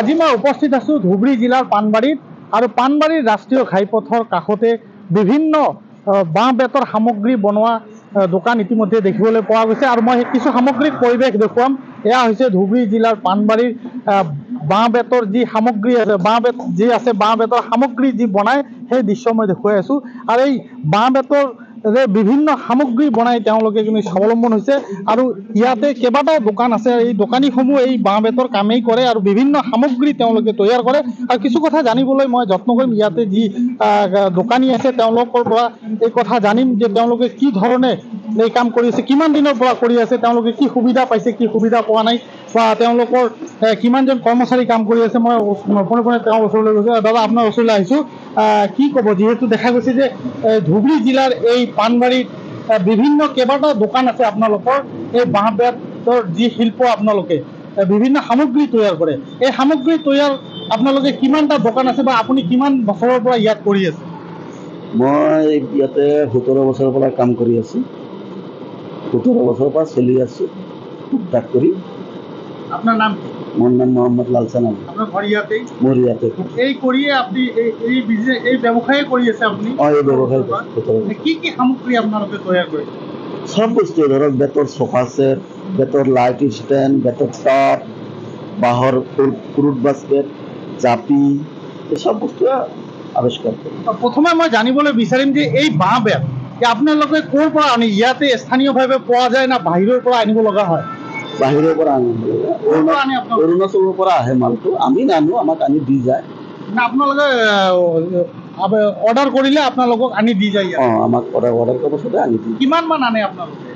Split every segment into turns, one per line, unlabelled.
আজি মই উপস্থিত আছোঁ ধুবুৰী জিলাৰ পাণবাৰীত আৰু পাণবাৰীৰ ৰাষ্ট্ৰীয় ঘাইপথৰ কাষতে বিভিন্ন বাঁহ বেতৰ সামগ্ৰী বনোৱা দোকান ইতিমধ্যে দেখিবলৈ পোৱা গৈছে আৰু মই কিছু সামগ্ৰিক পৰিৱেশ দেখুৱাম। এয়া হৈছে ধুবুৰী জিলাৰ পাণবাৰীৰ বাঁহ বেতৰ যি সামগ্ৰী আছে, বাঁহ বেতৰ সামগ্ৰী যি বনায় সেই দৃশ্য মই দেখুৱাই আছোঁ। আৰু এই বাঁহ বেতৰ বিভিন্ন সামগ্ৰী বনাই তেওঁলোকে কিন্তু স্বাৱলম্বন হৈছে আৰু ইয়াতে কেইবাটাও দোকান আছে। এই দোকানীসমূহ এই বাঁহ বেতৰ কামেই কৰে আৰু বিভিন্ন সামগ্ৰী তেওঁলোকে তৈয়াৰ কৰে। আৰু কিছু কথা জানিবলৈ মই যত্ন কৰিম, ইয়াতে যি দোকানী আছে তেওঁলোকৰ পৰা এই কথা জানিম যে তেওঁলোকে কি ধৰণে এই কাম কৰি আছে, কিমান দিনৰ পৰা কৰি আছে, তেওঁলোকে কি সুবিধা পাইছে, কি সুবিধা পোৱা নাই, বা তেওঁলোকৰ কিমানজন কৰ্মচাৰী কাম কৰি আছে। মই পোনে তেওঁৰ ওচৰলৈ গৈছোঁ। দাদা, আপোনাৰ ওচৰলৈ আহিছোঁ, কি ক'ব? যিহেতু দেখা গৈছে যে ধুবুৰী জিলাৰ এই পাণবাৰীত বিভিন্ন কেইবাটাও দোকান আছে আপোনালোকৰ এই বাঁহ বেতৰ যি শিল্প, আপোনালোকে বিভিন্ন সামগ্ৰী তৈয়াৰ কৰে। এই সামগ্ৰী তৈয়াৰ আপোনালোকে কিমানটা দোকান আছে বা আপুনি কিমান বছৰৰ পৰা ইয়াত কৰি আছে?
মই ইয়াতে 17 বছৰৰ পৰা কাম কৰি আছোঁ। 17 বছৰৰ পৰা চলি আছোঁ টুকটাক কৰি।
আপোনাৰ নাম কি?
মোৰ নাম মোহাম্মদ লালচান আলী।
আপোনাৰ ঘৰ ইয়াতেই?
মোৰ ইয়াতে।
এই কৰিয়ে আপুনি এই ব্যৱসায় কৰি আছে আপুনি?
অঁ, এই ব্যৱসায়।
কি কি সামগ্ৰী আপোনালোকে তৈয়াৰ কৰে?
চব বস্তু ধৰক বেতৰ চোফা ছেট, বেতৰ লাইট ষ্টেণ্ড, বেতৰ টাব, বাঁহৰ ফ্ৰুট বাস্কেট, জাপি, এই চব বস্তুৱে আৱিষ্কাৰ কৰোঁ।
প্ৰথমে মই জানিবলৈ বিচাৰিম যে এই বাঁহ বেত আপোনালোকে ক'ৰ পৰা আনে? ইয়াতে স্থানীয়ভাৱে পোৱা যায় না বাহিৰৰ পৰা আনিব লগা হয়?
বাহিৰৰ পৰা আনিব লগা, অৰুণাচলৰ পৰা আহে মালটো। আমি নানো, আমাক আনি দি যায়।
না আপোনালোকে অৰ্ডাৰ কৰিলে আপোনালোকক আনি দি যায়?
অঁ, আমাক অৰ্ডাৰ কৰাৰ পাছতে আনি দি।
কিমান মান আনে আপোনালোকে?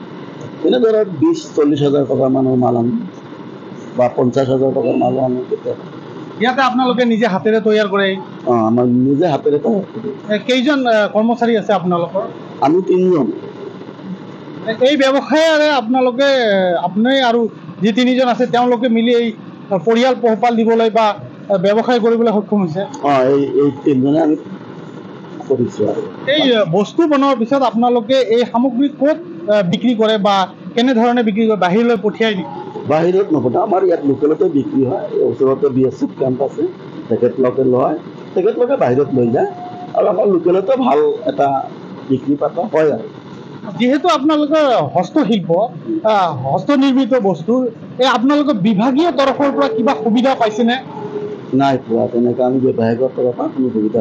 এনে ধৰক 20-40 হাজাৰ টকাৰ মানৰ মাল আনো বা 50 হাজাৰ টকাৰ মালো আনো কেতিয়াবা।
ইয়াতে আপোনালোকে নিজে হাতেৰে তৈয়াৰ কৰে?
অঁ, আমাৰ নিজে হাতেৰে তৈয়াৰ কৰোঁ।
কেইজন কৰ্মচাৰী আছে আপোনালোকৰ?
আমি 3জন।
এই ব্যৱসায়েৰে আপোনালোকে আপুনি আৰু যি 3জন আছে তেওঁলোকে মিলি এই পৰিয়াল পোহপাল দিবলৈ বা ব্যৱসায় কৰিবলৈ সক্ষম হৈছে?
অঁ, এই 3জনে আমি কৰিছোঁ। আৰু
এই বস্তু বনোৱাৰ পিছত আপোনালোকে এই সামগ্ৰী ক'ত বিক্ৰী কৰে বা কেনেধৰণে বিক্ৰী কৰে? বাহিৰলৈ পঠিয়াই নেকি?
বাহিৰত নপঠাওঁ, আমাৰ ইয়াত লোকেলতে বিক্ৰী হয়। ওচৰতে BSF কেম্প আছে, তেখেতলোকে লয়, তেখেতলোকে বাহিৰত লৈ যায় আৰু আমাৰ লোকেলতে ভাল এটা বিক্ৰী পাতা হয়। আৰু
যিহেতু আপোনালোকৰ হস্তশিল্প, হস্তনিৰ্মিত বস্তু, এই আপোনালোকৰ বিভাগীয় তৰফৰ পৰা কিবা সুবিধা পাইছেনে?
নাই পোৱা, তেনেকৈ আমি বিভাগৰ তৰফৰ পৰা কোনো সুবিধা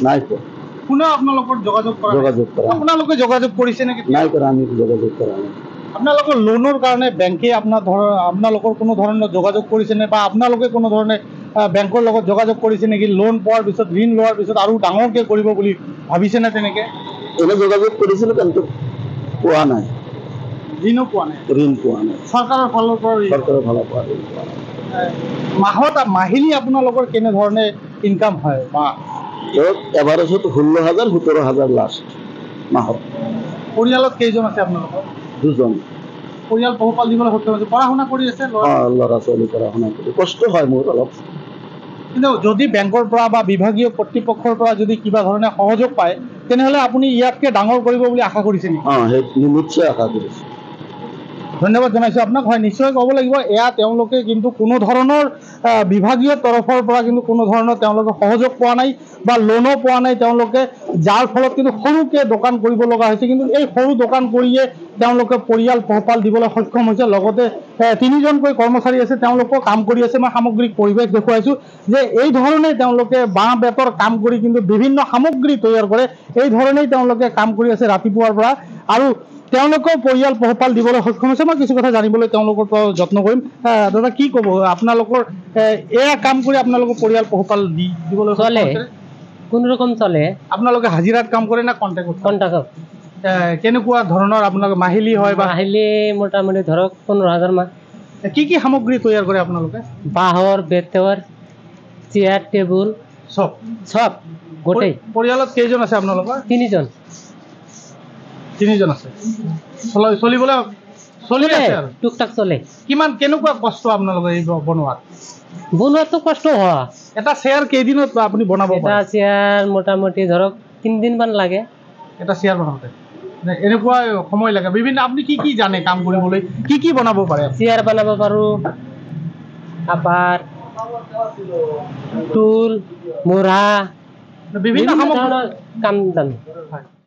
নাই পোৱা।
কোনেও আপোনালোকৰ যোগাযোগ কৰা? আপোনালোকে যোগাযোগ কৰিছে নেকি?
নাই কৰা, আমি যোগাযোগ কৰা নাই।
আপোনালোকৰ লোনৰ কাৰণে বেংকে আপোনালোকৰ কোনো ধৰণৰ যোগাযোগ কৰিছেনে বা আপোনালোকে কোনো ধৰণে বেংকৰ লগত যোগাযোগ কৰিছে নেকি? লোন পোৱাৰ পিছত, ঋণ লোৱাৰ পিছত আৰু ডাঙৰকৈ কৰিব বুলি ভাবিছেনে? তেনেকৈ
এনে যোগাযোগ কৰিছিলোঁ, কিন্তু পোৱা নাই।
ঋণো পোৱা নাই?
ঋণ পোৱা নাই
চৰকাৰৰ ফালৰ পৰা?
চৰকাৰৰ ফালৰ পৰা ঋণ পোৱা নাই।
মাহিলী আপোনালোকৰ কেনেধৰণে ইনকাম হয়? বা
ধৰক এভাৰেজত 16,000, 17,000 লাষ্ট মাহত।
পৰিয়ালত কেইজন আছে আপোনালোকৰ?
2জন।
পৰিয়াল পোহপাল দিবলৈ সক্ষম হৈছে? পঢ়া শুনা কৰি আছে?
অঁ, ল'ৰা ছোৱালী পঢ়া শুনা কৰি। কষ্ট হয় মোৰ অলপ,
কিন্তু যদি বেংকৰ পৰা বা বিভাগীয় কৰ্তৃপক্ষৰ পৰা যদি কিবা ধৰণে সহযোগ পায় তেনেহ'লে আপুনি ইয়াতকৈ ডাঙৰ কৰিব বুলি আশা কৰিছে নেকি?
অঁ, সেই নিশ্চয় আশা কৰিছোঁ।
ধন্যবাদ জনাইছোঁ আপোনাক। হয়, নিশ্চয় ক'ব লাগিব, এয়া তেওঁলোকে কিন্তু কোনো ধৰণৰ বিভাগীয় তৰফৰ পৰা কিন্তু কোনো ধৰণৰ তেওঁলোকে সহযোগ পোৱা নাই বা লোনো পোৱা নাই তেওঁলোকে, যাৰ ফলত কিন্তু সৰুকৈ দোকান কৰিব লগা হৈছে। কিন্তু এই সৰু দোকান কৰিয়ে তেওঁলোকে পৰিয়াল পোহপাল দিবলৈ সক্ষম হৈছে। লগতে 3জনকৈ কৰ্মচাৰী আছে, তেওঁলোকেও কাম কৰি আছে। মই সামগ্ৰিক পৰিৱেশ দেখুৱাইছোঁ যে এই ধৰণে তেওঁলোকে বাঁহ বেতৰ কাম কৰি কিন্তু বিভিন্ন সামগ্ৰী তৈয়াৰ কৰে। এই ধৰণেই তেওঁলোকে কাম কৰি আছে ৰাতিপুৱাৰ পৰা আৰু তেওঁলোকেও পৰিয়াল পোহপাল দিবলৈ সক্ষম হৈছে। মই কিছু কথা জানিবলৈ তেওঁলোকৰ পৰা যত্ন কৰিম। দাদা, কি ক'ব? আপোনালোকৰ এয়া কাম কৰি আপোনালোকৰ পৰিয়াল পোহপাল দিবলৈ
চলে? কোনো ৰকম চলে।
আপোনালোকে হাজিৰাত কাম কৰে না কণ্ট্ৰেক্টত?
কণ্ট্ৰেক্টত।
কেনেকুৱা ধৰণৰ আপোনালোকে মাহিলী হয়? বা
মাহিলী মোটামুটি ধৰক 15,000 মান।
কি কি সামগ্ৰী তৈয়াৰ কৰে আপোনালোকে?
বাঁহৰ, বেতৰ, চেয়াৰ, টেবুল, চব গোটেই।
পৰিয়ালত কেইজন আছে আপোনালোকৰ?
3জন।
3জন আছে। চলিবলৈ চলি আছে আৰু
টুকটাক চলে।
কেনেকুৱা কষ্ট আপোনালোকে এই বনোৱাত?
বনোৱাটো কষ্ট হয়।
এটা চেয়াৰ কেইদিনত আপুনি বনাব পাৰে?
এটা চেয়াৰ মোটামুটি ধৰক 3 দিন মান লাগে।
এটা চেয়াৰ বনাওঁতে এনেকুৱা সময় লাগে? আপুনি কি জানে কাম কৰিবলৈ? কি বনাব পাৰে?
চেয়াৰ বনাব পাৰোঁ, আপাৰ টুল মুঢ়া
বিভিন্ন
বিভিন্ন
সামগ্ৰী
ধৰণৰ কাম দামী